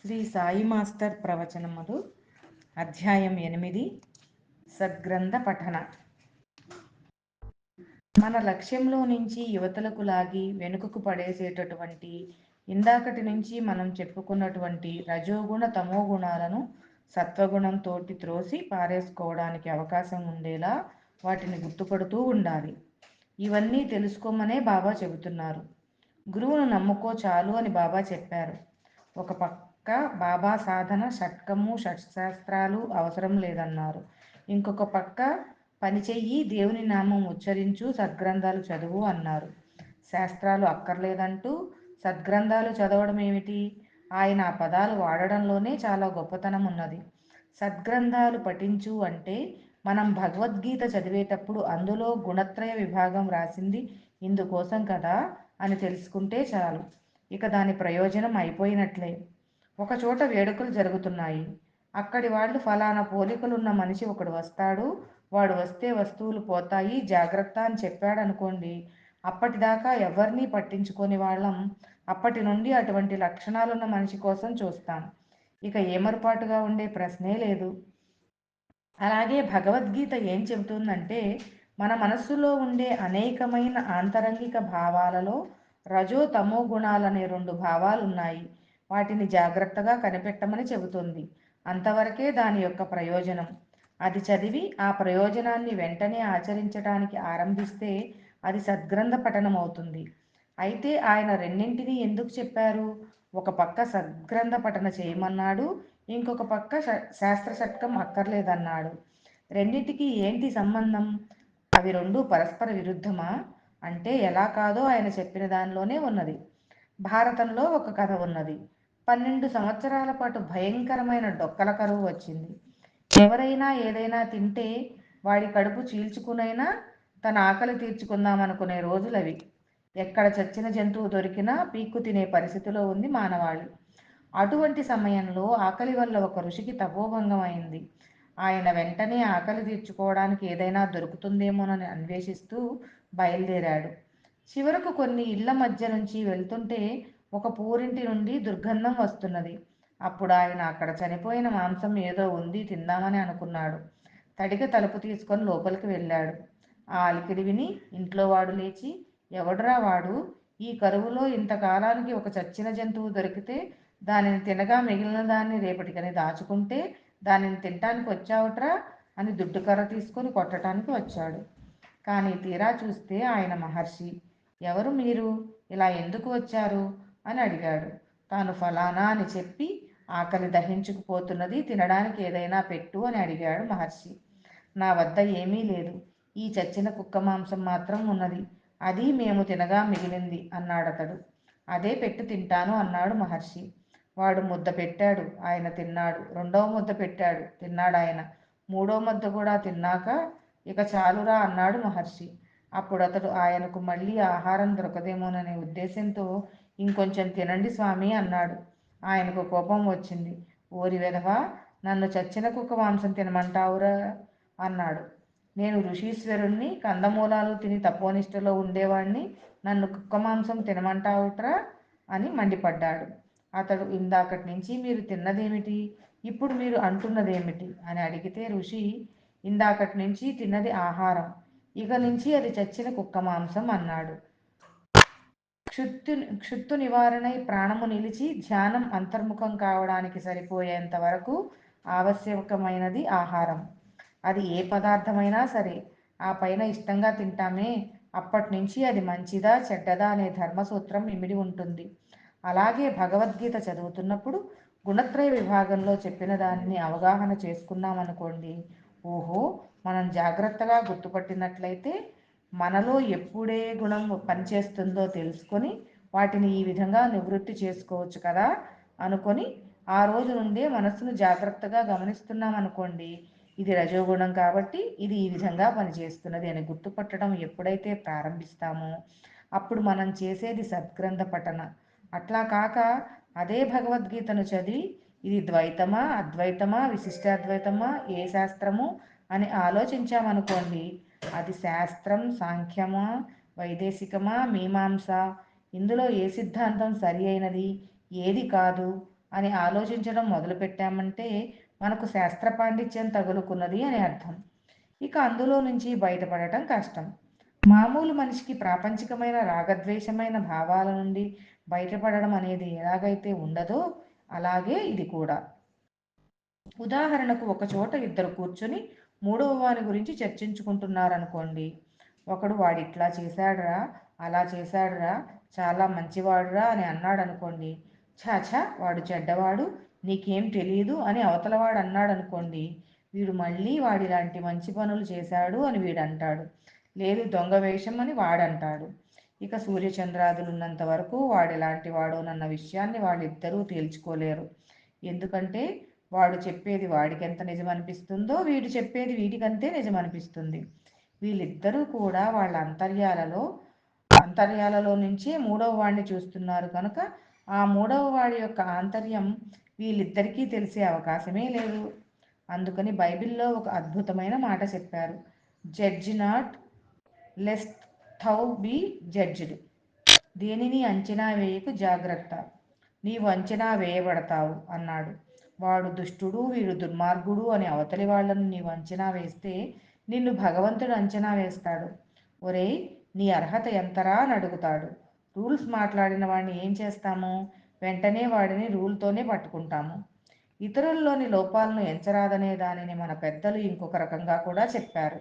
Shri Sai master ప్రవచనములు అధ్యాయం 8 సద్గ్రంథ పఠన. మన లక్ష్యంలో నుంచి యువతలకు లాగి వెనుకకు పడేసేటటువంటి ఇందాకటి నుంచి మనం చెప్పుకున్నటువంటి రజోగుణ తమో గుణాలను సత్వగుణంతో త్రోసి పారేసుకోవడానికి అవకాశం ఉండేలా వాటిని గుర్తుపడుతూ ఉండాలి. ఇవన్నీ తెలుసుకోమనే బాబా చెబుతున్నారు. గురువును నమ్ముకో చాలు అని బాబా చెప్పారు. ఒక పక్క బాబా సాధన షట్కము షట్శాస్త్రాలు అవసరం లేదన్నారు. ఇంకొక పక్క పని చెయ్యి, దేవుని నామం ఉచ్చరించు, సద్గ్రంథాలు చదువు అన్నారు. శాస్త్రాలు అక్కర్లేదంటూ సద్గ్రంథాలు చదవడం ఏమిటి? ఆయన ఆ పదాలు వాడడంలోనే చాలా గొప్పతనం ఉన్నది. సద్గ్రంథాలు పఠించు అంటే మనం భగవద్గీత చదివేటప్పుడు అందులో గుణత్రయ విభాగం రాసింది ఇందుకోసం కదా అని తెలుసుకుంటే చాలు. ఇక దాని ప్రయోజనం అయిపోయినట్లే. ఒకచోట వేడుకలు జరుగుతున్నాయి. అక్కడి వాళ్ళు ఫలానా పోలికలున్న మనిషి ఒకడు వస్తాడు, వాడు వస్తే వస్తువులు పోతాయి, జాగ్రత్త అని చెప్పాడనుకోండి. అప్పటిదాకా ఎవరినీ పట్టించుకొని వాళ్ళం అప్పటి నుండి అటువంటి లక్షణాలున్న మనిషి కోసం చూస్తాం. ఇక ఏమరుపాటుగా ఉండే ప్రశ్నే లేదు. అలాగే భగవద్గీత ఏం చెబుతుందంటే మన మనస్సులో ఉండే అనేకమైన ఆంతరంగిక భావాలలో రజో తమో గుణాలనే 2 భావాలు ఉన్నాయి. వాటిని జాగ్రత్తగా కనిపెట్టమని చెబుతుంది. అంతవరకే దాని యొక్క ప్రయోజనం. అది చదివి ఆ ప్రయోజనాన్ని వెంటనే ఆచరించడానికి ఆరంభిస్తే అది సద్గ్రంథ పఠనం అవుతుంది. అయితే ఆయన రెండింటినీ ఎందుకు చెప్పారు? ఒక పక్క సద్గ్రంథ పఠన చేయమన్నాడు, ఇంకొక పక్క శాస్త్ర షట్కం అక్కర్లేదన్నాడు. రెండింటికి ఏంటి సంబంధం? అవి రెండు పరస్పర విరుద్ధమా అంటే ఎలా కాదో ఆయన చెప్పిన దానిలోనే ఉన్నది. భారతంలో ఒక కథ ఉన్నది. 12 సంవత్సరాల పాటు భయంకరమైన డొక్కల కరువు వచ్చింది. ఎవరైనా ఏదైనా తింటే వాడి కడుపు చీల్చుకునైనా తన ఆకలి తీర్చుకుందామనుకునే రోజులవి. ఎక్కడ చచ్చిన జంతువు దొరికినా పీక్కు తినే పరిస్థితిలో ఉంది మానవాళి. అటువంటి సమయంలో ఆకలి వల్ల ఒక ఋషికి తపోభంగం అయింది. ఆయన వెంటనే ఆకలి తీర్చుకోవడానికి ఏదైనా దొరుకుతుందేమోనని అన్వేషిస్తూ బయలుదేరాడు. చివరకు కొన్ని ఇళ్ల మధ్య నుంచి వెళ్తుంటే ఒక పూరింటి నుండి దుర్గంధం వస్తున్నది. అప్పుడు ఆయన అక్కడ చనిపోయిన మాంసం ఏదో ఉంది, తిందామని అనుకున్నాడు. తడిక తలుపు తీసుకొని లోపలికి వెళ్ళాడు. ఆ అలికిడి విని ఇంట్లో వాడు లేచి, ఎవడ్రా వాడు? ఈ కరువులో ఇంతకాలానికి ఒక చచ్చిన జంతువు దొరికితే దానిని తినగా మిగిలిన దాన్ని రేపటికని దాచుకుంటే దానిని తినటానికి వచ్చావుట్రా అని దుడ్డుకర్ర తీసుకొని కొట్టడానికి వచ్చాడు. కానీ తీరా చూస్తే ఆయన మహర్షి. ఎవరు మీరు? ఇలా ఎందుకు వచ్చారు అని అడిగాడు. తాను ఫలానా అని చెప్పి ఆకలి దహించుకుపోతున్నది, తినడానికి ఏదైనా పెట్టు అని అడిగాడు మహర్షి. నా వద్ద ఏమీ లేదు, ఈ చచ్చిన కుక్క మాంసం మాత్రం ఉన్నది, అది మేము తినగా మిగిలింది అన్నాడతడు. అదే పెట్టు తింటాను అన్నాడు మహర్షి. వాడు ముద్ద పెట్టాడు, ఆయన తిన్నాడు. రెండవ ముద్ద పెట్టాడు, తిన్నాడు ఆయన. మూడో ముద్ద కూడా తిన్నాక ఇక చాలురా అన్నాడు మహర్షి. అప్పుడు అతడు ఆయనకు మళ్ళీ ఆహారం దొరకదేమోననే ఉద్దేశంతో ఇంకొంచెం తినండి స్వామి అన్నాడు. ఆయనకు కోపం వచ్చింది. ఓరి వెధవా, నన్ను చచ్చిన కుక్క మాంసం తినమంటావురా అన్నాడు. నేను ఋషీశ్వరుణ్ణి, కందమూలాలు తిని తపోనిష్టలో ఉండేవాణ్ణి, నన్ను కుక్క మాంసం తినమంటావుట్రా అని మండిపడ్డాడు. అతడు ఇందాకటి నుంచి మీరు తిన్నదేమిటి, ఇప్పుడు మీరు అంటున్నదేమిటి అని అడిగితే ఋషి ఇందాకటి నుంచి తిన్నది ఆహారం, ఇక నుంచి అది చచ్చిన కుక్క మాంసం అన్నాడు. క్షుత్తు నివారణై ప్రాణము నిలిచి ధ్యానం అంతర్ముఖం కావడానికి సరిపోయేంత వరకు ఆవశ్యకమైనది ఆహారం. అది ఏ పదార్థమైనా సరే ఆ పైన ఇష్టంగా తింటామే, అప్పటి నుంచి అది మంచిదా చెడ్డదా అనే ధర్మసూత్రం ఇమిడి ఉంటుంది. అలాగే భగవద్గీత చదువుతున్నప్పుడు గుణత్రయ విభాగంలో చెప్పిన దానిని అవగాహన చేసుకున్నామనుకోండి, ఓహో మనం జాగ్రత్తగా గుర్తుపట్టినట్లయితే మనలో ఎప్పుడే గుణం పనిచేస్తుందో తెలుసుకొని వాటిని ఈ విధంగా నివృత్తి చేసుకోవచ్చు కదా అనుకొని ఆ రోజు నుండే మనస్సును జాగ్రత్తగా గమనిస్తున్నాం అనుకోండి, ఇది రజోగుణం కాబట్టి ఇది ఈ విధంగా పనిచేస్తున్నది అని గుర్తుపట్టడం ఎప్పుడైతే ప్రారంభిస్తామో అప్పుడు మనం చేసేది సద్గ్రంథ పఠన. అట్లా కాక అదే భగవద్గీతను చదివి ఇది ద్వైతమా అద్వైతమా విశిష్టాద్వైతమా ఏ శాస్త్రము అని ఆలోచించామనుకోండి, అది శాస్త్రం సాంఖ్యమా వైదేశికమా మీమాంస, ఇందులో ఏ సిద్ధాంతం సరి అయినది ఏది కాదు అని ఆలోచించడం మొదలుపెట్టామంటే మనకు శాస్త్ర పాండిత్యం తగులుకున్నది అని అర్థం. ఇక అందులో నుంచి బయటపడటం కష్టం. మామూలు మనిషికి ప్రాపంచికమైన రాగద్వేషమైన భావాల నుండి బయటపడడం అనేది ఎలాగైతే ఉండదో అలాగే ఇది కూడా. ఉదాహరణకు ఒక చోట ఇద్దరు కూర్చుని మూడవ వాని గురించి చర్చించుకుంటున్నారనుకోండి. ఒకడు వాడిట్లా చేశాడురా, అలా చేశాడురా, చాలా మంచివాడురా అని అన్నాడనుకోండి. ఛాఛా వాడు చెడ్డవాడు, నీకేం తెలియదు అని అవతలవాడు అన్నాడనుకోండి. వీడు మళ్ళీ వాడిలాంటి మంచి పనులు చేశాడు అని వీడంటాడు. లేదు దొంగ వేషం అని వాడంటాడు. ఇక సూర్యచంద్రాదులున్నంత వరకు వాడెలాంటి వాడోనన్న విషయాన్ని వాళ్ళిద్దరూ తేల్చుకోలేరు. ఎందుకంటే వాడు చెప్పేది వాడికెంత నిజమనిపిస్తుందో వీడు చెప్పేది వీడికంతే నిజమనిపిస్తుంది. వీళ్ళిద్దరూ కూడా వాళ్ళ అంతర్యాలలో నుంచే మూడవ వాడిని చూస్తున్నారు కనుక ఆ మూడవ వాడి యొక్క ఆంతర్యం వీళ్ళిద్దరికీ తెలిసే అవకాశమే లేదు. అందుకని బైబిల్లో ఒక అద్భుతమైన మాట చెప్పారు. Judge not lest thou be judged. దేనిని అంచనా వేయకు జాగ్రత్త, నీవు అంచనా వేయబడతావు అన్నాడు. వాడు దుష్టుడు వీడు దుర్మార్గుడు అని అవతలి వాళ్ళను నీవు అంచనా వేస్తే నిన్ను భగవంతుడు అంచనా వేస్తాడు. ఒరేయ్ నీ అర్హత ఎంతరా అని అడుగుతాడు. రూల్స్ మాట్లాడిన వాడిని ఏం చేస్తాము? వెంటనే వాడిని రూల్తోనే పట్టుకుంటాము. ఇతరుల్లోని లోపాలను ఎంచరాదనే దానిని మన పెద్దలు ఇంకొక రకంగా కూడా చెప్పారు.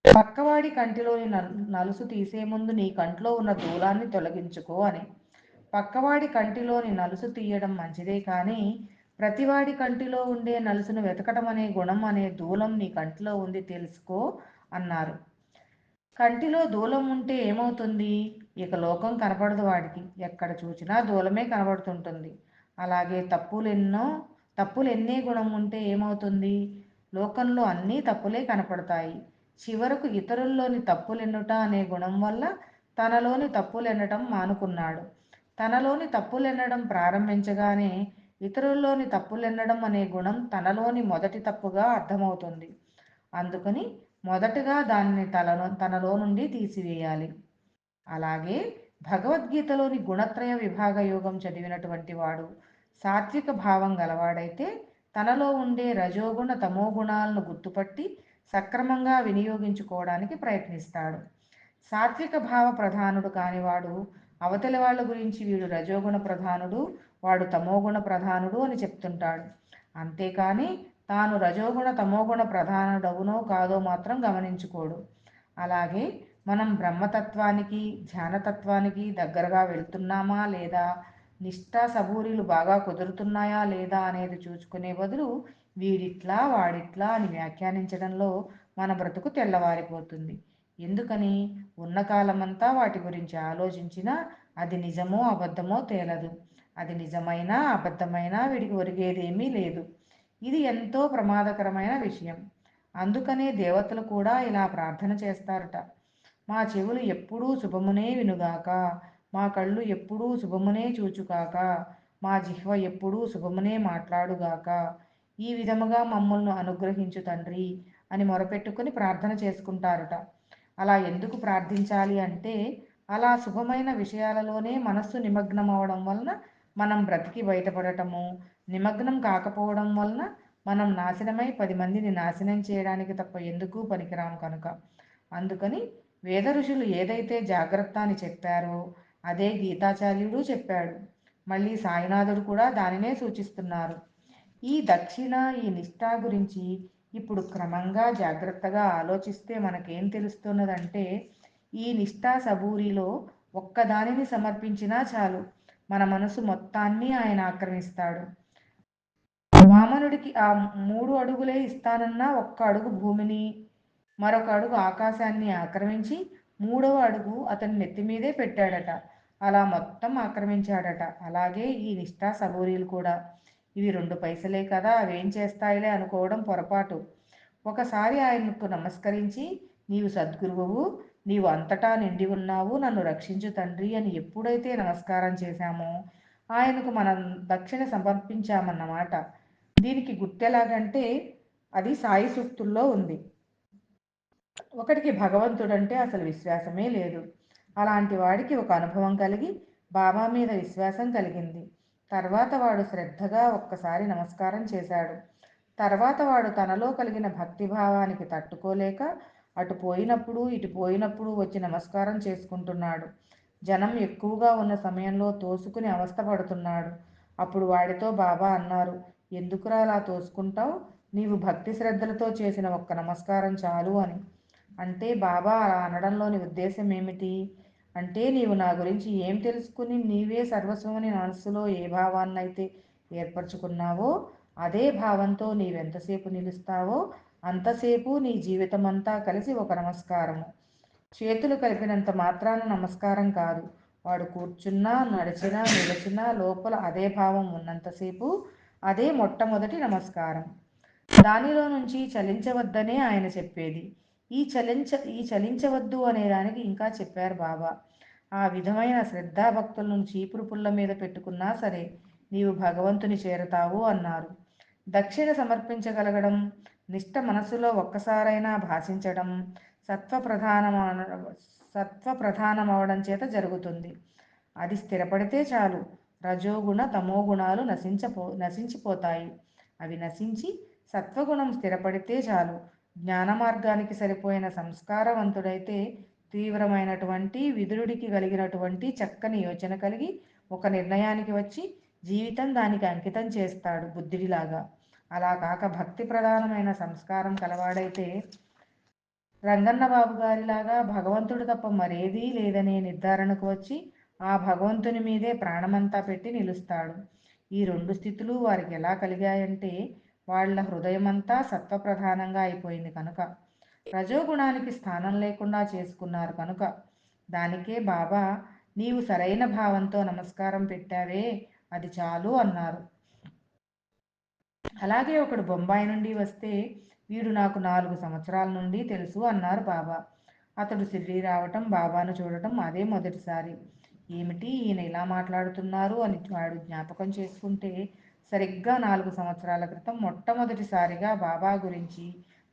పక్కవాడి కంటిలోని నలుసు తీసే ముందు నీ కంట్లో ఉన్న దూలాన్ని తొలగించుకో అని. పక్కవాడి కంటిలోని నలుసు తీయడం మంచిదే కానీ ప్రతివాడి కంటిలో ఉండే నలుసును వెతకటం అనే గుణం అనే దూలం నీ కంటిలో ఉంది తెలుసుకో అన్నారు. కంటిలో దూలం ఉంటే ఏమవుతుంది? ఇక లోకం కనపడదు వాడికి. ఎక్కడ చూసినా దూలమే కనబడుతుంటుంది. అలాగే తప్పులెన్నే గుణం ఉంటే ఏమవుతుంది? లోకంలో అన్నీ తప్పులే కనపడతాయి. చివరకు ఇతరుల్లోని తప్పులెన్నుట అనే గుణం వల్ల తనలోని తప్పులెన్నటం మానుకున్నాడు. తనలోని తప్పులెన్నడం ప్రారంభించగానే ఇతరుల్లోని తప్పులెన్నడం అనే గుణం తనలోని మొదటి తప్పుగా అర్థమవుతుంది. అందుకని మొదటగా దానిని తనలో నుండి తీసివేయాలి. అలాగే భగవద్గీతలోని గుణత్రయ విభాగ యోగం చదివినటువంటి వాడు సాత్విక భావం గలవాడైతే తనలో ఉండే రజోగుణ తమోగుణాలను గుర్తుపట్టి సక్రమంగా వినియోగించుకోవడానికి ప్రయత్నిస్తాడు. సాత్విక భావ ప్రధానుడు కానివాడు అవతలి వాళ్ళ గురించి వీడు రజోగుణ ప్రధానుడు, వాడు తమోగుణ ప్రధానుడు అని చెప్తుంటాడు. అంతేకాని తాను రజోగుణ తమోగుణ ప్రధానుడవునో కాదో మాత్రం గమనించుకోడు. అలాగే మనం బ్రహ్మతత్వానికి ధ్యానతత్వానికి దగ్గరగా వెళ్తున్నామా లేదా, నిష్ఠా సబూరీలు బాగా కుదురుతున్నాయా లేదా అనేది చూసుకునే బదులు వీడిట్లా వాడిట్లా అని వ్యాఖ్యానించడంలో మన బ్రతుకు తెల్లవారిపోతుంది. ఎందుకని? ఉన్న కాలమంతా వాటి గురించి ఆలోచించినా అది నిజమో అబద్ధమో తేలదు. అది నిజమైనా అబద్ధమైనా వీడికి ఒరిగేదేమీ లేదు. ఇది ఎంతో ప్రమాదకరమైన విషయం. అందుకనే దేవతలు కూడా ఇలా ప్రార్థన చేస్తారట. మా చెవులు ఎప్పుడూ శుభమునే వినుగాక, మా కళ్ళు ఎప్పుడూ శుభమునే చూచుగాక, మా జిహ్వ ఎప్పుడూ శుభమునే మాట్లాడుగాక, ఈ విధముగా మమ్మల్ని అనుగ్రహించు తండ్రి అని మొరపెట్టుకుని ప్రార్థన చేసుకుంటారట. అలా ఎందుకు ప్రార్థించాలి అంటే అలా శుభమైన విషయాలలోనే మనస్సు నిమగ్నం అవడం వలన మనం బ్రతికి బయటపడటము, నిమగ్నం కాకపోవడం వలన మనం నాశనమై 10 మందిని నాశనం చేయడానికి తప్ప ఎందుకు పనికిరాము కనుక. అందుకని వేద ఋషులు ఏదైతే జాగ్రత్త అని చెప్పారో అదే గీతాచార్యుడు చెప్పాడు. మళ్ళీ సాయినాథుడు కూడా దానినే సూచిస్తున్నారు. ఈ దక్షిణ ఈ నిష్ఠ గురించి ఇప్పుడు క్రమంగా జాగ్రత్తగా ఆలోచిస్తే మనకేం తెలుస్తున్నదంటే ఈ నిష్ఠా సబూరిలో ఒక్కదానిని సమర్పించినా చాలు మన మనసు మొత్తాన్ని ఆయన ఆక్రమిస్తాడు. వామనుడికి ఆ 3 అడుగులే ఇస్తానన్న ఒక్క అడుగు భూమిని మరొక అడుగు ఆకాశాన్ని ఆక్రమించి మూడవ అడుగు అతని నెత్తి మీదే పెట్టాడట. అలా మొత్తం ఆక్రమించాడట. అలాగే ఈ నిష్ఠా సబూరీలు కూడా. ఇవి 2 పైసలే కదా అవేం చేస్తాయిలే అనుకోవడం పొరపాటు. ఒకసారి ఆయనకు నమస్కరించి నీవు సద్గురువువు, నీవు అంతటా నిండి ఉన్నావు, నన్ను రక్షించు తండ్రి అని ఎప్పుడైతే నమస్కారం చేశామో ఆయనకు మనం దక్షిణ సమర్పించామన్నమాట. దీనికి గుర్తెలాగంటే అది సాయి సూక్తుల్లో ఉంది. ఒకడికి భగవంతుడంటే అసలు విశ్వాసమే లేదు. అలాంటి వాడికి ఒక అనుభవం కలిగి బాబా మీద విశ్వాసం కలిగింది. తర్వాత వాడు శ్రద్ధగా ఒక్కసారి నమస్కారం చేశాడు. తర్వాత వాడు తనలో కలిగిన భక్తిభావానికి తట్టుకోలేక అటు పోయినప్పుడు ఇటు పోయినప్పుడు వచ్చి నమస్కారం చేసుకుంటున్నాడు. జనం ఎక్కువగా ఉన్న సమయంలో తోసుకుని అవస్థపడుతున్నాడు. అప్పుడు వాడితో బాబా అన్నారు, ఎందుకురా అలా తోసుకుంటావు? నీవు భక్తి శ్రద్ధలతో చేసిన ఒక్క నమస్కారం చాలు అని. అంటే బాబా అలా అనడంలోని ఉద్దేశం ఏమిటి అంటే, నీవు నా గురించి ఏం తెలుసుకుని నీవే సర్వస్వమని మనస్సులో ఏ భావాన్నైతే ఏర్పరచుకున్నావో అదే భావంతో నీవెంతసేపు నిలుస్తావో అంతసేపు నీ జీవితమంతా కలిసి ఒక నమస్కారము. చేతులు కలిపినంత మాత్రాన నమస్కారం కాదు. వాడు కూర్చున్నా, నడిచినా, నిలిచినా లోపల అదే భావం ఉన్నంతసేపు అదే మొట్టమొదటి నమస్కారం. దానిలో నుంచి చలించవద్దనే ఆయన చెప్పేది. ఈ చలించవద్దు అనే దానికి ఇంకా చెప్పారు బాబా. ఆ విధమైన శ్రద్ధాభక్తులను చీపురు పుల్ల మీద పెట్టుకున్నా సరే నీవు భగవంతుని చేరతావు అన్నారు. దక్షిణ సమర్పించగలగడం, నిష్ట మనస్సులో ఒక్కసారైనా భాషించడం సత్వప్రధానమవడం చేత జరుగుతుంది. అది స్థిరపడితే చాలు. రజోగుణ తమోగుణాలు నశించిపోతాయి. అవి నశించి సత్వగుణం స్థిరపడితే చాలు. జ్ఞాన మార్గానికి సరిపోయిన సంస్కారవంతుడైతే తీవ్రమైనటువంటి విదురుడికి కలిగినటువంటి చక్కని యోచన కలిగి ఒక నిర్ణయానికి వచ్చి జీవితం దానికి అంకితం చేస్తాడు బుద్ధుడిలాగా. అలా కాక భక్తి ప్రధానమైన సంస్కారం కలవాడైతే రంగన్న బాబు గారిలాగా భగవంతుడు తప్ప మరేదీ లేదనే నిర్ధారణకు వచ్చి ఆ భగవంతుని మీదే ప్రాణమంతా పెట్టి నిలుస్తాడు. ఈ రెండు స్థితులు వారికి ఎలా కలిగాయంటే వాళ్ళ హృదయమంతా సత్వప్రధానంగా అయిపోయింది కనుక, రజోగుణానికి స్థానం లేకుండా చేసుకున్నారు కనుక. దానికే బాబా నీవు సరైన భావంతో నమస్కారం పెట్టావే అది చాలు అన్నారు. అలాగే ఒకడు బొంబాయి నుండి వస్తే, వీడు నాకు 4 సంవత్సరాల నుండి తెలుసు అన్నారు బాబా. అతడు షిరిడీ రావటం, బాబాను చూడటం అదే మొదటిసారి. ఏమిటి ఈయన ఇలా మాట్లాడుతున్నారు అని వాడు జ్ఞాపకం చేసుకుంటే, సరిగ్గా 4 సంవత్సరాల క్రితం మొట్టమొదటిసారిగా బాబా గురించి,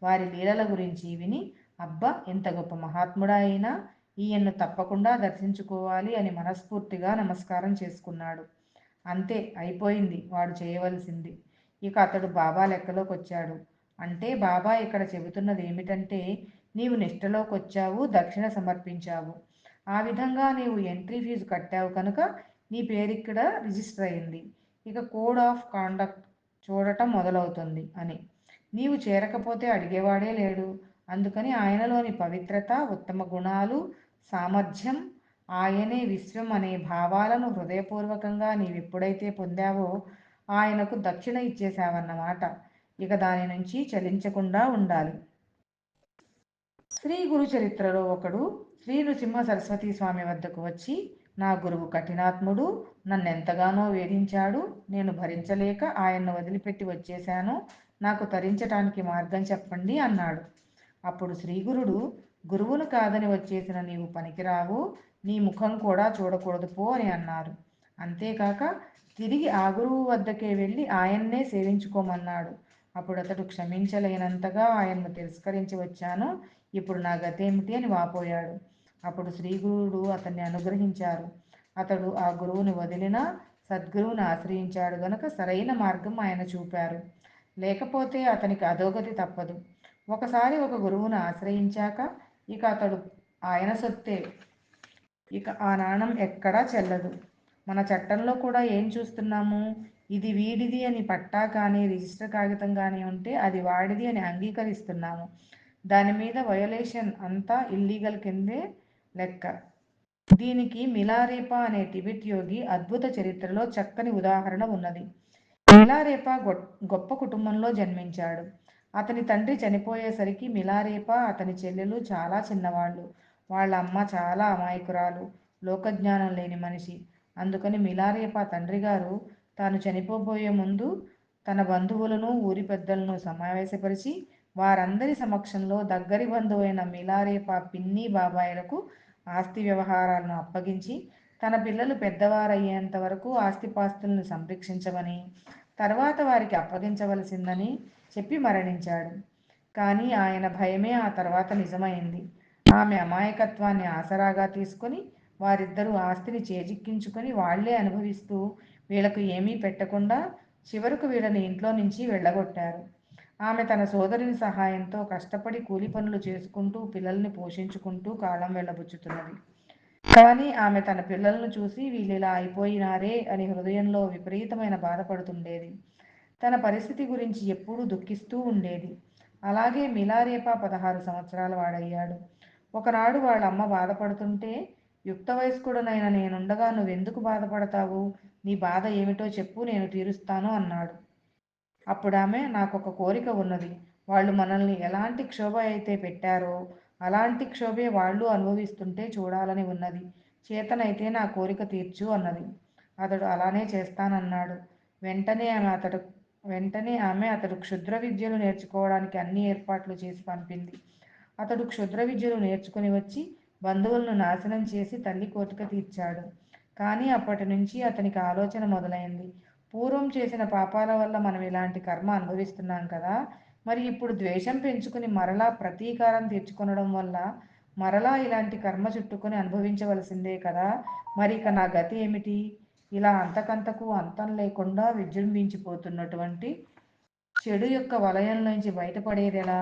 వారి లీలల గురించి విని, అబ్బా ఇంత గొప్ప మహాత్ముడా అయినా ఈయన్ను తప్పకుండా దర్శించుకోవాలి అని మనస్ఫూర్తిగా నమస్కారం చేసుకున్నాడు. అంతే అయిపోయింది వాడు చేయవలసింది. ఇక అతడు బాబా లెక్కలోకి వచ్చాడు. అంటే బాబా ఇక్కడ చెబుతున్నది ఏమిటంటే, నీవు నిష్ఠలోకి వచ్చావు, దక్షిణ సమర్పించావు. ఆ విధంగా నీవు ఎంట్రీ ఫీజు కట్టావు కనుక నీ పేరు ఇక్కడ రిజిస్టర్ అయింది. ఇక కోడ్ ఆఫ్ కాండక్ట్ చూడటం మొదలవుతుంది అని. నీవు చేరకపోతే అడిగేవాడే లేడు. అందుకని ఆయనలోని పవిత్రత, ఉత్తమ గుణాలు, సామర్థ్యం, ఆయనే విశ్వం అనే భావాలను హృదయపూర్వకంగా నీవెప్పుడైతే పొందావో ఆయనకు దక్షిణ ఇచ్చేశావన్నమాట. ఇక దాని నుంచి చలించకుండా ఉండాలి. శ్రీ గురు చరిత్రలో ఒకడు శ్రీ నృసింహ సరస్వతి స్వామి వద్దకు వచ్చి, నా గురువు కఠినాత్ముడు, నన్నెంతగానో వేధించాడు, నేను భరించలేక ఆయన్ను వదిలిపెట్టి వచ్చేశాను, నాకు తరించటానికి మార్గం చెప్పండి అన్నాడు. అప్పుడు శ్రీగురుడు, గురువును కాదని వచ్చేసిన నీవు పనికిరావు, నీ ముఖం కూడా చూడకూడదు పో అని అన్నారు. అంతేకాక తిరిగి ఆ గురువు వద్దకే వెళ్ళి ఆయన్నే సేవించుకోమన్నాడు. అప్పుడు అతడు క్షమించలేనంతగా ఆయన్ను తిరస్కరించి వచ్చాను, ఇప్పుడు నా గతేమిటి అని వాపోయాడు. అప్పుడు శ్రీగురుడు అతన్ని అనుగ్రహించారు. అతడు ఆ గురువుని వదిలినా సద్గురువుని ఆశ్రయించాడు గనుక సరైన మార్గం ఆయన చూపారు. లేకపోతే అతనికి అధోగతి తప్పదు. ఒకసారి ఒక గురువును ఆశ్రయించాక ఇక అతడు ఆయన సొత్తే. ఇక ఆ నాణం ఎక్కడా చెల్లదు. మన చట్టంలో కూడా ఏం చూస్తున్నాము? ఇది వీడిది అని పట్టా కానీ రిజిస్టర్ కాగితం కానీ ఉంటే అది వాడిది అని అంగీకరిస్తున్నాము. దాని మీద వయోలేషన్ అంతా ఇల్లీగల్ కిందే లెక్క. దీనికి మిలారేపా అనే టిబెట్ యోగి అద్భుత చరిత్రలో చక్కని ఉదాహరణ ఉన్నది. మిలారేపా గొప్ప కుటుంబంలో జన్మించాడు. అతని తండ్రి చనిపోయేసరికి మిలారేపా అతని చెల్లెలు చాలా చిన్నవాళ్ళు. వాళ్ళ అమ్మ చాలా అమాయకురాలు, లోకజ్ఞానం లేని మనిషి. అందుకని మిలారేపా తండ్రి గారు తాను చనిపోబోయే ముందు తన బంధువులను, ఊరి పెద్దలను సమావేశపరిచి వారందరి సమక్షంలో దగ్గరి బంధువైన మిలారేపా పిన్ని బాబాయిలకు ఆస్తి వ్యవహారాలను అప్పగించి తన పిల్లలు పెద్దవారయ్యేంత వరకు ఆస్తిపాస్తులను సంరక్షించమని, తర్వాత వారికి అప్పగించవలసిందని చెప్పి మరణించాడు. కానీ ఆయన భయమే ఆ తర్వాత నిజమైంది. ఆమె అమాయకత్వాన్ని ఆసరాగా తీసుకొని వారిద్దరూ ఆస్తిని చేజిక్కించుకొని వాళ్లే అనుభవిస్తూ వీళ్ళకు ఏమీ పెట్టకుండా చివరకు వీళ్ళని ఇంట్లో నుంచి వెళ్ళగొట్టారు. ఆమె తన సోదరుని సహాయంతో కష్టపడి కూలి పనులు చేసుకుంటూ పిల్లల్ని పోషించుకుంటూ కాలం వెళ్ళబుచ్చుతున్నది. కానీ ఆమె తన పిల్లలను చూసి వీళ్ళిలా అయిపోయినారే అని హృదయంలో విపరీతమైన బాధపడుతుండేది. తన పరిస్థితి గురించి ఎప్పుడూ దుఃఖిస్తూ ఉండేది. అలాగే మిలారేపా 16 సంవత్సరాల వాడయ్యాడు. ఒకనాడు వాళ్ళ అమ్మ బాధపడుతుంటే, యుక్త వయస్కుడనైన నేనుండగా నువ్వెందుకు బాధపడతావు? నీ బాధ ఏమిటో చెప్పు, నేను తీరుస్తాను అన్నాడు. అప్పుడామె, నాకొక కోరిక ఉన్నది. వాళ్ళు మనల్ని ఎలాంటి క్షోభ అయితే పెట్టారో అలాంటి క్షోభే వాళ్ళు అనుభవిస్తుంటే చూడాలని ఉన్నది. చేతనైతే నా కోరిక తీర్చు అన్నది. అతడు అలానే చేస్తానన్నాడు. వెంటనే ఆమె అతడు అతడు క్షుద్ర విద్యలు నేర్చుకోవడానికి అన్ని ఏర్పాట్లు చేసి పంపింది. అతడు క్షుద్ర విద్యలు నేర్చుకుని వచ్చి బంధువులను నాశనం చేసి తల్లి కోరిక తీర్చాడు. కానీ అప్పటి నుంచి అతనికి ఆలోచన మొదలైంది. పూర్వం చేసిన పాపాల వల్ల మనం ఇలాంటి కర్మ అనుభవిస్తున్నాం కదా, మరి ఇప్పుడు ద్వేషం పెంచుకుని మరలా ప్రతీకారం తీర్చుకొనడం వల్ల మరలా ఇలాంటి కర్మ చుట్టుకొని అనుభవించవలసిందే కదా, మరి ఇక నా గతి ఏమిటి? ఇలా అంతకంతకు అంతం లేకుండా విజృంభించిపోతున్నటువంటి చెడు యొక్క వలయం నుంచి బయటపడేదెలా?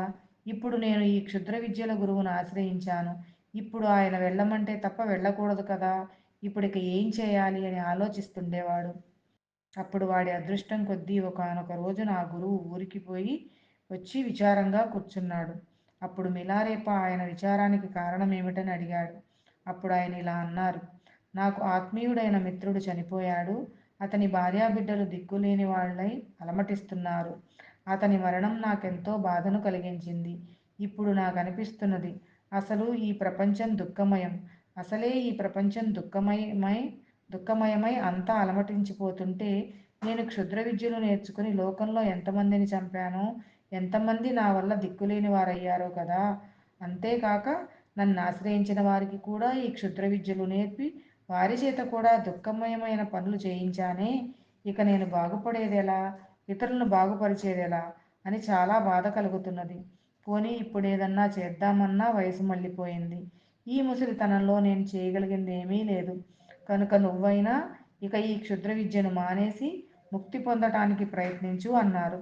ఇప్పుడు నేను ఈ క్షుద్ర విద్యల గురువును ఆశ్రయించాను. ఇప్పుడు ఆయన వెళ్ళమంటే తప్ప వెళ్ళకూడదు కదా, ఇప్పుడిక ఏం చేయాలి అని ఆలోచిస్తుండేవాడు. అప్పుడు వాడి అదృష్టం కొద్దీ ఒకానొక రోజున ఆ గురువు ఊరికి పోయి వచ్చి విచారంగా కూర్చున్నాడు. అప్పుడు మిలారేప ఆయన విచారానికి కారణం ఏమిటని అడిగాడు. అప్పుడు ఆయన ఇలా అన్నారు. నాకు ఆత్మీయుడైన మిత్రుడు చనిపోయాడు. అతని భార్యాబిడ్డలు దిక్కులేని వాళ్ళై అలమటిస్తున్నారు. అతని మరణం నాకెంతో బాధను కలిగించింది. ఇప్పుడు నాకు అనిపిస్తున్నది, అసలు ఈ ప్రపంచం దుఃఖమయం. అసలే ఈ ప్రపంచం దుఃఖమయమై అంతా అలమటించిపోతుంటే నేను క్షుద్ర విద్యలు నేర్చుకుని లోకంలో ఎంతమందిని చంపానో, ఎంతమంది నా వల్ల దిక్కులేని వారయ్యారో కదా. అంతేకాక నన్ను ఆశ్రయించిన వారికి కూడా ఈ క్షుద్ర విద్యలు నేర్పి వారి చేత కూడా దుఃఖమయమైన పనులు చేయించానే. ఇక నేను బాగుపడేదెలా, ఇతరులను బాగుపరిచేదెలా అని చాలా బాధ కలుగుతున్నది. పోనీ ఇప్పుడేదన్నా చేద్దామన్నా వయసు మళ్ళీపోయింది. ఈ ముసలితనంలో నేను చేయగలిగింది ఏమీ లేదు. కనుక నువ్వైనా ఇక ఈ క్షుద్ర విద్యను మానేసి ముక్తి పొందటానికి ప్రయత్నించు అన్నారు.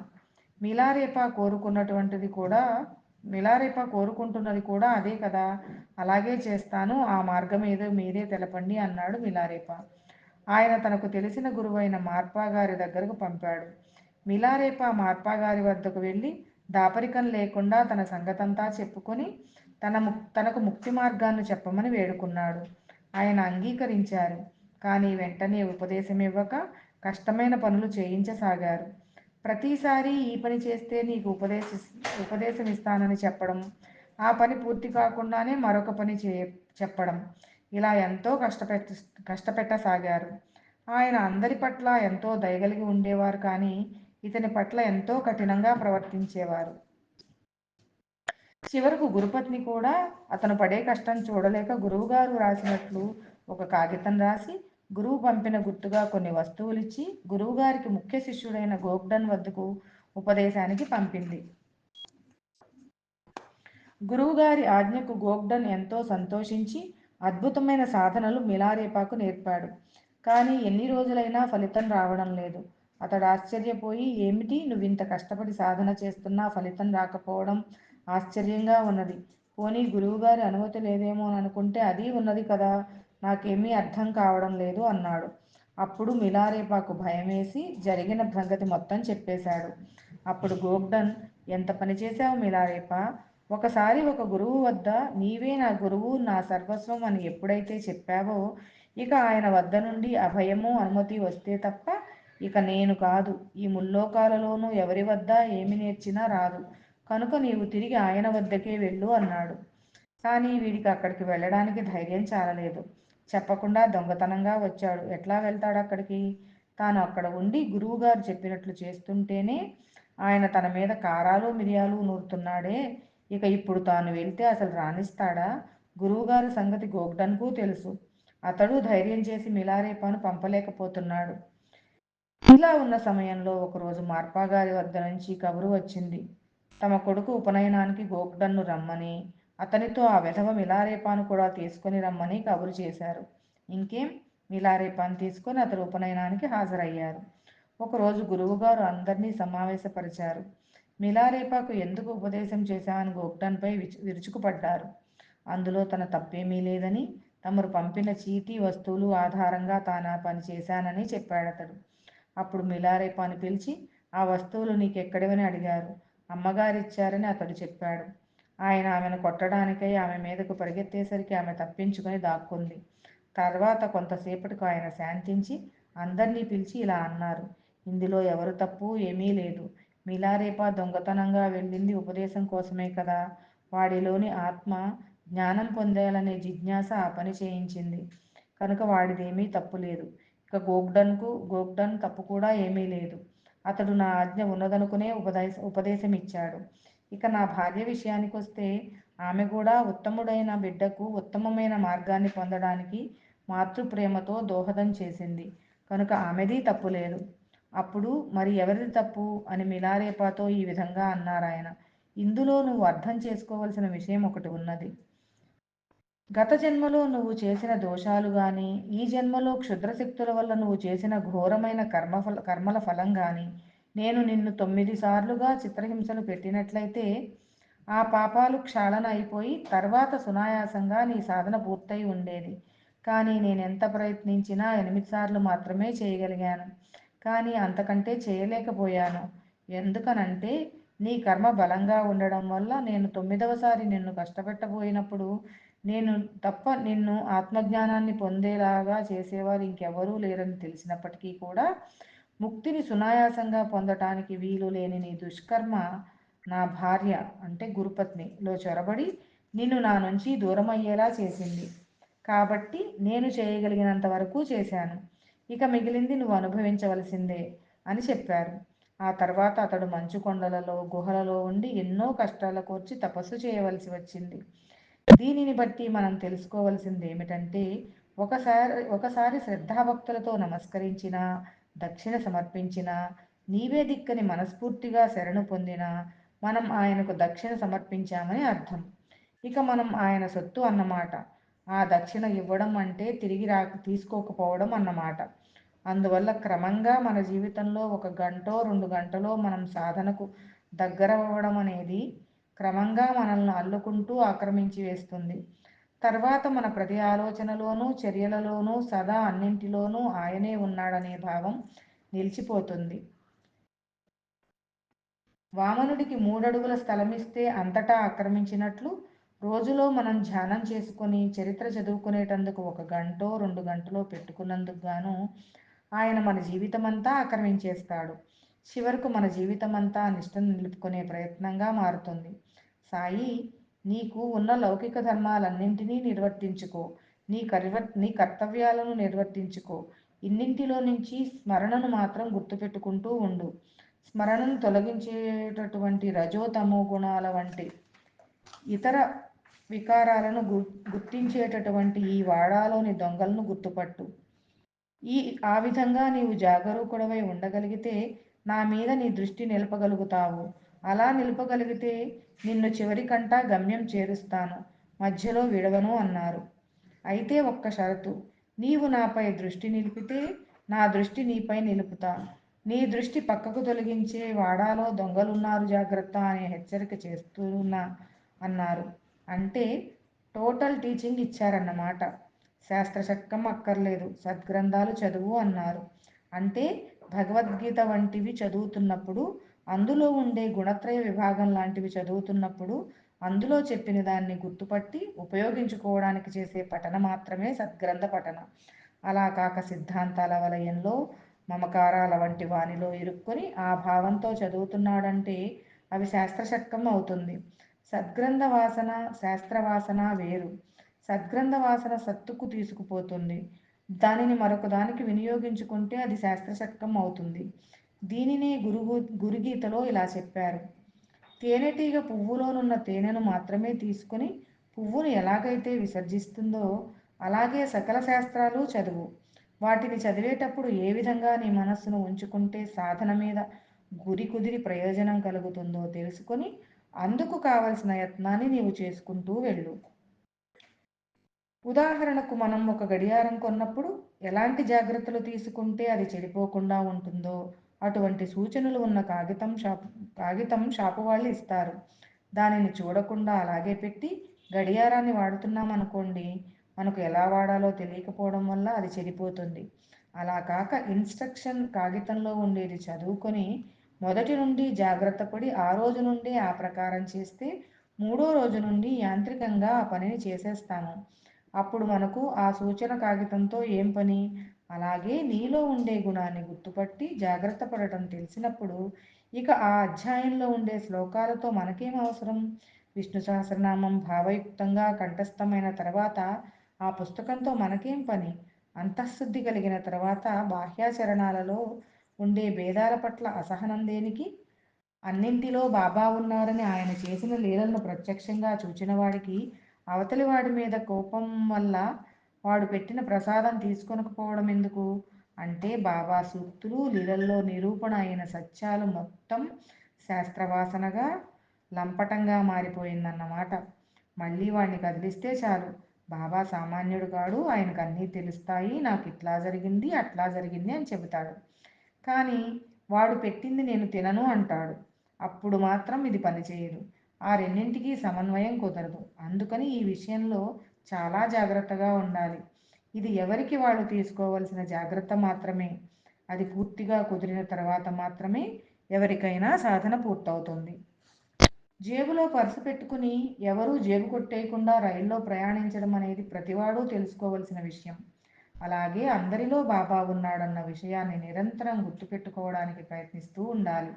మిలారేపా కోరుకున్నటువంటిది కూడా మిలారేపా కోరుకుంటున్నది కూడా అదే కదా. అలాగే చేస్తాను, ఆ మార్గం ఏదో మీరే తెలపండి అన్నాడు మిలారేపా. ఆయన తనకు తెలిసిన గురువైన మార్పా గారి దగ్గరకు పంపాడు. మిలారేపా మార్పా గారి వద్దకు వెళ్ళి దాపరికం లేకుండా తన సంగతంతా చెప్పుకొని తనకు ముక్తి మార్గాన్ని చెప్పమని వేడుకున్నాడు. ఆయన అంగీకరించారు. కానీ వెంటనే ఉపదేశం ఇవ్వక కష్టమైన పనులు చేయించసాగారు. ప్రతిసారి ఈ పని చేస్తే నీకు ఉపదేశం ఇస్తానని చెప్పడం, ఆ పని పూర్తి కాకుండానే మరొక పని చెప్పడం, ఇలా ఎంతో కష్టపెట్టసాగారు. ఆయన అందరి పట్ల ఎంతో దయగలిగి ఉండేవారు, కానీ ఇతని పట్ల ఎంతో కఠినంగా ప్రవర్తించేవారు. చివరకు గురుపత్ని కూడా అతను పడే కష్టం చూడలేక గురువుగారు రాసినట్లు ఒక కాగితం రాసి గురువు పంపిన గుర్తుగా కొన్ని వస్తువులిచ్చి గురువుగారికి ముఖ్య శిష్యుడైన గోగ్డన్ వద్దకు ఉపదేశానికి పంపింది. గురువుగారి ఆజ్ఞకు గోగ్డన్ ఎంతో సంతోషించి అద్భుతమైన సాధనలు మిలారేపాకు నేర్పాడు. కానీ ఎన్ని రోజులైనా ఫలితం రావడం లేదు. అతడు ఆశ్చర్యపోయి, ఏమిటి నువ్వింత కష్టపడి సాధన చేస్తున్నా ఫలితం రాకపోవడం ఆశ్చర్యంగా ఉన్నది. పోనీ గురువుగారి అనుమతి లేదేమో అనుకుంటే అదీ ఉన్నది కదా, నాకేమీ అర్థం కావడం లేదు అన్నాడు. అప్పుడు మిలారేపాకు భయమేసి జరిగిన సంగతి మొత్తం చెప్పేశాడు. అప్పుడు గోగ్డన్, ఎంత పని చేశావు మిలారేపా, ఒకసారి ఒక గురువు వద్ద నీవే నా గురువు, నా సర్వస్వం అని ఎప్పుడైతే చెప్పావో, ఇక ఆయన వద్ద నుండి అభయము అనుమతి వస్తే తప్ప ఇక నేను కాదు ఈ ముల్లోకాలలోనూ ఎవరి వద్ద ఏమి నేర్చినా రాదు. కనుక నీవు తిరిగి ఆయన వద్దకే వెళ్ళు అన్నాడు. కానీ వీడికి అక్కడికి వెళ్ళడానికి ధైర్యం చాలలేదు. చెప్పకుండా దొంగతనంగా వచ్చాడు. ఎట్లా వెళ్తాడు అక్కడికి? తాను అక్కడ ఉండి గురువుగారు చెప్పినట్లు చేస్తుంటేనే ఆయన తన మీద కారాలు మిరియాలు నూరుతున్నాడే, ఇక ఇప్పుడు తాను వెళ్తే అసలు రాణిస్తాడా? గురువుగారి సంగతి గోగ్డన్కు తెలుసు. అతడు ధైర్యం చేసి మిలారేపాను పంపలేకపోతున్నాడు. ఇలా ఉన్న సమయంలో ఒకరోజు మార్పాగారి వద్ద నుంచి కబురు వచ్చింది. తమ కొడుకు ఉపనయనానికి గోగ్డన్ను రమ్మని, అతనితో ఆ వెధవ మిలారేపాను కూడా తీసుకొని రమ్మని కబురు చేశారు. ఇంకేం, మిలారేపాను తీసుకొని అతడు ఉపనయనానికి హాజరయ్యారు. ఒకరోజు గురువుగారు అందరినీ సమావేశపరిచారు. మిలారేపాకు ఎందుకు ఉపదేశం చేశావని గోగ్టన్పై విరుచుకుపడ్డారు. అందులో తన తప్పేమీ లేదని, తమరు పంపిన చీటీ వస్తువులు ఆధారంగా తాను ఆ పని చేశానని చెప్పాడతడు. అప్పుడు మిలారేపాను పిలిచి, ఆ వస్తువులు నీకెక్కడివని అడిగారు. అమ్మగారిచ్చారని అతడు చెప్పాడు. ఆయన ఆమెను కొట్టడానికై ఆమె మీదకు పరిగెత్తేసరికి ఆమె తప్పించుకొని దాక్కుంది. తర్వాత కొంతసేపటికి ఆయన శాంతించి అందర్నీ పిలిచి ఇలా అన్నారు. ఇందులో ఎవరు తప్పు ఏమీ లేదు. మిలారేపా దొంగతనంగా వెళ్ళింది ఉపదేశం కోసమే కదా. వాడిలోని ఆత్మ జ్ఞానం పొందాలనే జిజ్ఞాస ఆ పని చేయించింది కనుక వాడిదేమీ తప్పు లేదు. ఇక గోగ్డన్ తప్పు కూడా ఏమీ లేదు. అతడు నా ఆజ్ఞ ఉన్నదనుకునే ఉపదేశం ఇచ్చాడు. ఇక నా భార్య విషయానికొస్తే ఆమె కూడా ఉత్తముడైన బిడ్డకు ఉత్తమమైన మార్గాన్ని పొందడానికి మాతృప్రేమతో దోహదం చేసింది కనుక ఆమెది తప్పు లేదు. అప్పుడు మరి ఎవరిది తప్పు అని మిలారేపాతో ఈ విధంగా అన్నారాయన. ఇందులో నువ్వు అర్థం చేసుకోవలసిన విషయం ఒకటి ఉన్నది. గత జన్మలో నువ్వు చేసిన దోషాలు గాని, ఈ జన్మలో క్షుద్రశక్తుల వల్ల నువ్వు చేసిన ఘోరమైన కర్మల ఫలం గాని, నేను నిన్ను 9 సార్లుగా చిత్రహింసలు పెట్టినట్లయితే ఆ పాపాలు క్షాళన అయిపోయి తర్వాత సునాయాసంగా నీ సాధన పూర్తయి ఉండేది. కానీ నేనెంత ప్రయత్నించినా 8 సార్లు మాత్రమే చేయగలిగాను. కానీ అంతకంటే చేయలేకపోయాను. ఎందుకనంటే నీ కర్మ బలంగా ఉండడం వల్ల నేను 9వసారి నిన్ను కష్టపెట్టబోయినప్పుడు నేను తప్ప నిన్ను ఆత్మజ్ఞానాన్ని పొందేలాగా చేసేవారు ఇంకెవరూ లేరని తెలిసినప్పటికీ కూడా ముక్తిని సునాయాసంగా పొందటానికి వీలు లేని నీ దుష్కర్మ నా భార్య అంటే గురుపత్నిలో చొరబడి నిన్ను నా నుంచి దూరమయ్యేలా చేసింది. కాబట్టి నేను చేయగలిగినంత వరకు చేశాను. ఇక మిగిలింది నువ్వు అనుభవించవలసిందే అని చెప్పారు. ఆ తర్వాత అతడు మంచు కొండలలో గుహలలో ఉండి ఎన్నో కష్టాల కోర్చి తపస్సు చేయవలసి వచ్చింది. దీనిని బట్టి మనం తెలుసుకోవలసింది ఏమిటంటే ఒకసారి శ్రద్ధాభక్తులతో నమస్కరించిన, దక్షిణ సమర్పించిన, నీవే దిక్కని మనస్ఫూర్తిగా శరణు పొందిన మనం ఆయనకు దక్షిణ సమర్పించామని అర్థం. ఇక మనం ఆయన సొత్తు అన్నమాట. ఆ దక్షిణ ఇవ్వడం అంటే తిరిగి తీసుకోకపోవడం అన్నమాట. అందువల్ల క్రమంగా మన జీవితంలో 1 గంటో 2 గంటలో మనం సాధనకు దగ్గరవ్వడం అనేది క్రమంగా మనల్ని అల్లుకుంటూ ఆక్రమించి వేస్తుంది. తర్వాత మన ప్రతి ఆలోచనలోనూ చర్యలలోనూ సదా అన్నింటిలోనూ ఆయనే ఉన్నాడనే భావం నిలిచిపోతుంది. వామనుడికి 3 అడుగుల స్థలమిస్తే అంతటా ఆక్రమించినట్లు రోజులో మనం ధ్యానం చేసుకొని చరిత్ర చదువుకునేటందుకు 1 గంటో 2 గంటలో పెట్టుకున్నందుకు గాను ఆయన మన జీవితమంతా ఆక్రమించేస్తాడు. చివరకు మన జీవితమంతా నిష్టను నిలుపుకునే ప్రయత్నంగా మారుతుంది. సాయి, నీకు ఉన్న లౌకిక ధర్మాలన్నింటినీ నిర్వర్తించుకో. నీ కర్తవ్యాలను నిర్వర్తించుకో. ఇన్నింటిలో నుంచి స్మరణను మాత్రం గుర్తుపెట్టుకుంటూ ఉండు. స్మరణను తొలగించేటటువంటి రజోతమో గుణాల వంటి ఇతర వికారాలను గుర్తించేటటువంటి ఈ వాడాలోని దొంగలను గుర్తుపట్టు. ఆ విధంగా నీవు జాగరూకుడవై ఉండగలిగితే నా మీద నీ దృష్టి నిలపగలుగుతావు. అలా నిలపగలిగితే నిన్ను చివరికంటా గమ్యం చేరుస్తాను. మధ్యలో విడవను అన్నారు. అయితే ఒక్క షరతు. నీవు నాపై దృష్టి నిలిపితే నా దృష్టి నీపై నిలుపుతా. నీ దృష్టి పక్కకు తొలగించే వాడాలో దొంగలున్నారు జాగ్రత్త అనే హెచ్చరిక చేస్తున్నా అన్నారు. అంటే టోటల్ టీచింగ్ ఇచ్చారన్నమాట. శాస్త్రశకం అక్కర్లేదు, సద్గ్రంథాలు చదువు అన్నారు. అంటే భగవద్గీత వంటివి చదువుతున్నప్పుడు, అందులో ఉండే గుణత్రయ విభాగం లాంటివి చదువుతున్నప్పుడు అందులో చెప్పిన దాన్ని గుర్తుపట్టి ఉపయోగించుకోవడానికి చేసే పఠన మాత్రమే సద్గ్రంథ పఠన. అలా కాక సిద్ధాంతాల వలయంలో మమకారాల వంటి వానిలో ఇరుక్కొని ఆ భావంతో చదువుతున్నాడంటే అవి శాస్త్రశకం అవుతుంది. సద్గ్రంథ వాసన శాస్త్రవాసన వేరు. సద్గ్రంథ వాసన సత్తుకు తీసుకుపోతుంది. దానిని మరొక దానికి వినియోగించుకుంటే అది శాస్త్రశకం అవుతుంది. దీనినే గురుగీతలో ఇలా చెప్పారు. తేనెటీగ పువ్వులోనున్న తేనెను మాత్రమే తీసుకుని పువ్వును ఎలాగైతే విసర్జిస్తుందో అలాగే సకల శాస్త్రాలు చదువు. వాటిని చదివేటప్పుడు ఏ విధంగా నీ మనస్సును ఉంచుకుంటే సాధన మీద గురి కుదిరి ప్రయోజనం కలుగుతుందో తెలుసుకొని అందుకు కావలసిన యత్నాన్ని నీవు చేసుకుంటూ వెళ్ళు. ఉదాహరణకు మనం ఒక గడియారం కొన్నప్పుడు ఎలాంటి జాగ్రత్తలు తీసుకుంటే అది చెడిపోకుండా ఉంటుందో అటువంటి సూచనలు ఉన్న కాగితం షాపు వాళ్ళు ఇస్తారు. దానిని చూడకుండా అలాగే పెట్టి గడియారాన్ని వాడుతున్నాం అనుకోండి, మనకు ఎలా వాడాలో తెలియకపోవడం వల్ల అది చెడిపోతుంది. అలా కాక ఇన్స్ట్రక్షన్ కాగితంలో ఉండేది చదువుకొని మొదటి నుండి జాగ్రత్త పడి ఆ రోజు నుండి ఆ ప్రకారం చేస్తే మూడో రోజు నుండి యాంత్రికంగా ఆ పనిని చేసేస్తాము. అప్పుడు మనకు ఆ సూచన కాగితంతో ఏం పని? అలాగే నీలో ఉండే గుణాన్ని గుర్తుపట్టి జాగ్రత్త పడటం తెలిసినప్పుడు ఇక ఆ అధ్యాయంలో ఉండే శ్లోకాలతో మనకేం అవసరం? విష్ణు సహస్రనామం భావయుక్తంగా కంఠస్థమైన తర్వాత ఆ పుస్తకంతో మనకేం పని? అంతఃశుద్ధి కలిగిన తర్వాత బాహ్యాచరణాలలో ఉండే భేదాల పట్ల అసహనం దేనికి? అన్నింటిలో బాబా ఉన్నారని ఆయన చేసిన లీలలను ప్రత్యక్షంగా చూచిన వాడికి అవతలి వాడి మీద కోపం వల్ల వాడు పెట్టిన ప్రసాదం తీసుకొనకపోవడం ఎందుకు? అంటే బాబా సూక్తులు లీలల్లో నిరూపణ అయిన సత్యాలు మొత్తం శాస్త్రవాసనగా లంపటంగా మారిపోయిందన్నమాట. మళ్ళీ వాడిని కదిలిస్తే చాలు, బాబా సామాన్యుడు కాడు, ఆయనకు అన్నీ తెలుస్తాయి, నాకు ఇట్లా జరిగింది అట్లా జరిగింది అని చెబుతాడు. కానీ వాడు పెట్టింది నేను తినను అంటాడు. అప్పుడు మాత్రం ఇది పనిచేయదు. ఆ రెండింటికి సమన్వయం కుదరదు. అందుకని ఈ విషయంలో చాలా జాగ్రత్తగా ఉండాలి. ఇది ఎవరికి వాళ్ళు తీసుకోవలసిన జాగ్రత్త మాత్రమే. అది పూర్తిగా కుదిరిన తర్వాత మాత్రమే ఎవరికైనా సాధన పూర్తవుతుంది. జేబులో పర్సు పెట్టుకుని ఎవరూ జేబు కొట్టేయకుండా రైల్లో ప్రయాణించడం అనేది ప్రతివాడూ తెలుసుకోవలసిన విషయం. అలాగే అందరిలో బాబా ఉన్నాడన్న విషయాన్ని నిరంతరం గుర్తుపెట్టుకోవడానికి ప్రయత్నిస్తూ ఉండాలి.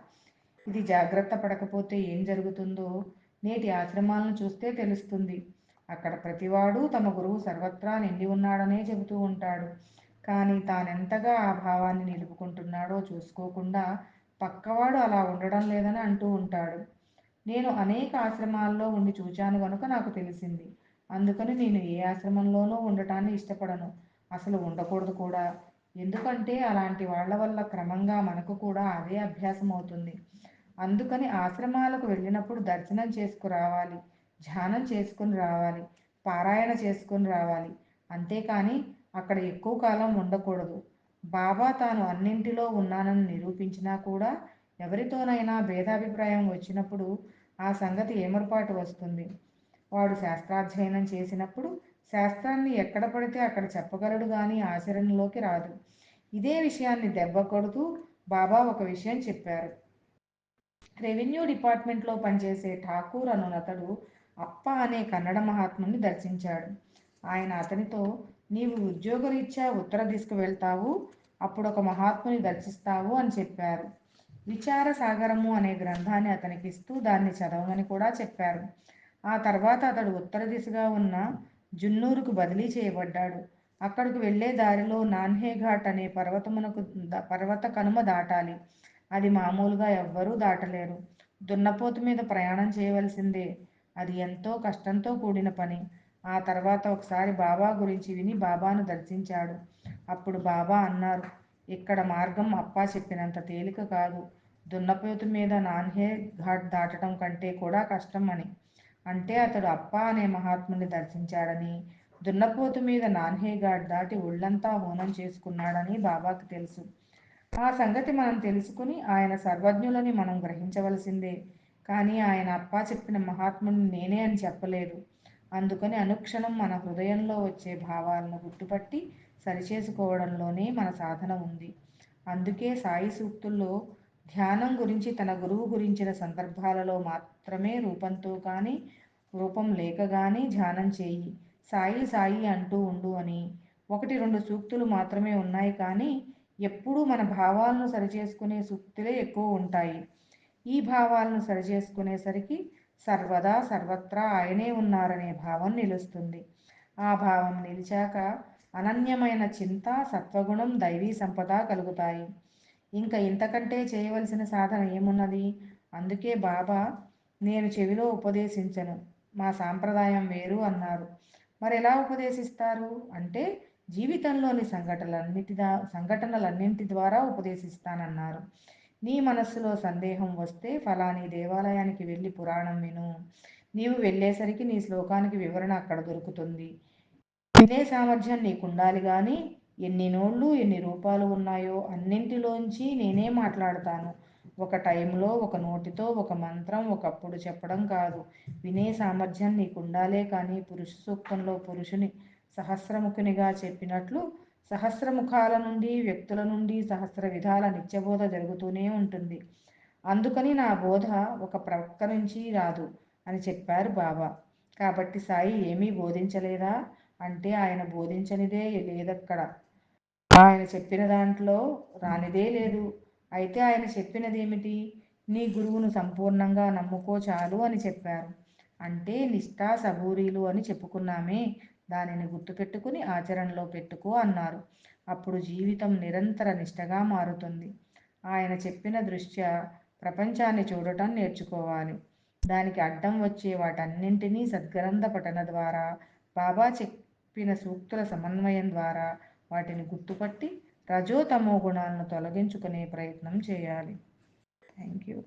ఇది జాగ్రత్త పడకపోతే ఏం జరుగుతుందో నేటి ఆశ్రమాలను చూస్తే తెలుస్తుంది. అక్కడ ప్రతివాడు తమ గురువు సర్వత్రా నిండి ఉన్నాడనే చెబుతూ ఉంటాడు. కానీ తానెంతగా ఆ భావాన్ని నిలుపుకుంటున్నాడో చూసుకోకుండా పక్కవాడు అలా ఉండడం లేదని అంటూ ఉంటాడు. నేను అనేక ఆశ్రమాల్లో ఉండి చూచాను గనుక నాకు తెలిసింది. అందుకని నేను ఏ ఆశ్రమంలోనూ ఉండటాన్ని ఇష్టపడను. అసలు ఉండకూడదు కూడా. ఎందుకంటే అలాంటి వాళ్ళ వల్ల క్రమంగా మనకు కూడా అదే అభ్యాసం అవుతుంది. అందుకని ఆశ్రమాలకు వెళ్ళినప్పుడు దర్శనం చేసుకురావాలి, ధ్యానం చేసుకుని రావాలి, పారాయణ చేసుకుని రావాలి. అంతేకాని అక్కడ ఎక్కువ కాలం ఉండకూడదు. బాబా తాను అన్నింటిలో ఉన్నానని నిరూపించినా కూడా ఎవరితోనైనా భేదాభిప్రాయం వచ్చినప్పుడు ఆ సంగతి ఏమరపాటు వస్తుంది. వాడు శాస్త్రాధ్యయనం చేసినప్పుడు శాస్త్రాన్ని ఎక్కడ పడితే అక్కడ చెప్పగలడు గాని ఆచరణలోకి రాదు. ఇదే విషయాన్ని దెబ్బ కొడుతూ బాబా ఒక విషయం చెప్పారు. రెవెన్యూ డిపార్ట్మెంట్లో పనిచేసే ఠాకూర్ అనునతడు అప్ప అనే కన్నడ మహాత్ముని దర్శించాడు. ఆయన అతనితో, నీవు ఉద్యోగరీత్యా ఉత్తర దిశకు వెళ్తావు, అప్పుడు ఒక మహాత్ముని దర్శిస్తావు అని చెప్పారు. విచార సాగరము అనే గ్రంథాన్ని అతనికిస్తూ దాన్ని చదవమని కూడా చెప్పారు. ఆ తర్వాత అతడు ఉత్తర దిశగా ఉన్న జున్నూరుకు బదిలీ చేయబడ్డాడు. అక్కడికి వెళ్ళే దారిలో నాన్హే ఘాట్ అనే పర్వత కనుమ దాటాలి. అది మామూలుగా ఎవ్వరూ దాటలేరు. దున్నపోతు మీద ప్రయాణం చేయవలసిందే. అది ఎంతో కష్టంతో కూడిన పని. ఆ తర్వాత ఒకసారి బాబా గురించి విని బాబాను దర్శించాడు. అప్పుడు బాబా అన్నారు, ఇక్కడ మార్గం అప్పా చెప్పినంత తేలిక కాదు. దున్నపోతు మీద నాన్హే ఘాట్ దాటడం కంటే కూడా కష్టం అని. అంటే అతడు అప్పా అనే మహాత్ముని దర్శించాడని, దున్నపోతు మీద నాన్హే ఘాట్ దాటి ఒళ్ళంతా హోనం చేసుకున్నాడని బాబాకు తెలుసు. ఆ సంగతి మనం తెలుసుకుని ఆయన సర్వజ్ఞులని మనం గ్రహించవలసిందే. కానీ ఆయన అప్పా చెప్పిన మహాత్ముని నేనే అని చెప్పలేదు. అందుకని అనుక్షణం మన హృదయంలో వచ్చే భావాలను గుర్తుపట్టి సరిచేసుకోవడంలోనే మన సాధన ఉంది. అందుకే సాయి సూక్తుల్లో ధ్యానం గురించి తన గురువు గురించిన సందర్భాలలో మాత్రమే రూపంతో కానీ రూపం లేక కానీ ధ్యానం చేయి, సాయి సాయి అంటూ ఉండు అని ఒకటి రెండు సూక్తులు మాత్రమే ఉన్నాయి. కానీ ఎప్పుడూ మన భావాలను సరిచేసుకునే సూక్తులే ఎక్కువ ఉంటాయి. ఈ భావాలను సరిచేసుకునేసరికి సర్వదా సర్వత్రా ఆయనే ఉన్నారనే భావం నిలుస్తుంది. ఆ భావం నిలిచాక అనన్యమైన చింత, సత్వగుణం, దైవీ సంపద కలుగుతాయి. ఇంకా ఇంతకంటే చేయవలసిన సాధన ఏమున్నది? అందుకే బాబా, నేను చెవిలో ఉపదేశించను, మా సాంప్రదాయం వేరు అన్నారు. మరి ఎలా ఉపదేశిస్తారు అంటే జీవితంలోని సంఘటనలన్నింటి ద్వారా ఉపదేశిస్తానన్నారు. నీ మనస్సులో సందేహం వస్తే ఫలాని దేవాలయానికి వెళ్ళి పురాణం విను. నీవు వెళ్ళేసరికి నీ శ్లోకానికి వివరణ అక్కడ దొరుకుతుంది. వినే సామర్థ్యం నీకుండాలి కానీ ఎన్ని నోళ్ళు ఎన్ని రూపాలు ఉన్నాయో అన్నింటిలోంచి నేనే మాట్లాడతాను. ఒక టైంలో ఒక నోటితో ఒక మంత్రం ఒకప్పుడు చెప్పడం కాదు. వినే సామర్థ్యం నీకుండాలే కానీ పురుష సూక్తంలో పురుషుని సహస్రముఖునిగా చెప్పినట్లు సహస్రముఖాల నుండి వ్యక్తుల నుండి సహస్ర విధాల నిత్యబోధ జరుగుతూనే ఉంటుంది. అందుకని నా బోధ ఒక ప్రవక్త నుంచి రాదు అని చెప్పారు బాబా. కాబట్టి సాయి ఏమీ బోధించలేదా అంటే ఆయన బోధించనిదే లేదక్కడ. ఆయన చెప్పిన దాంట్లో రానిదే లేదు. అయితే ఆయన చెప్పినది ఏమిటి? నీ గురువును సంపూర్ణంగా నమ్ముకో చాలు అని చెప్పారు. అంటే నిష్ఠా సబూరీలు అని చెప్పుకున్నామే, దానిని గుర్తుపెట్టుకుని ఆచరణలో పెట్టుకో అన్నారు. అప్పుడు జీవితం నిరంతర నిష్టగా మారుతుంది. ఆయన చెప్పిన దృష్ట్యా ప్రపంచాన్ని చూడటం నేర్చుకోవాలి. దానికి అడ్డం వచ్చే వాటన్నింటినీ సద్గ్రంథ పఠన ద్వారా, బాబా చెప్పిన సూక్తుల సమన్వయం ద్వారా వాటిని గుర్తుపట్టి రజో తమో గుణాలను తొలగించుకునే ప్రయత్నం చేయాలి. Thank you.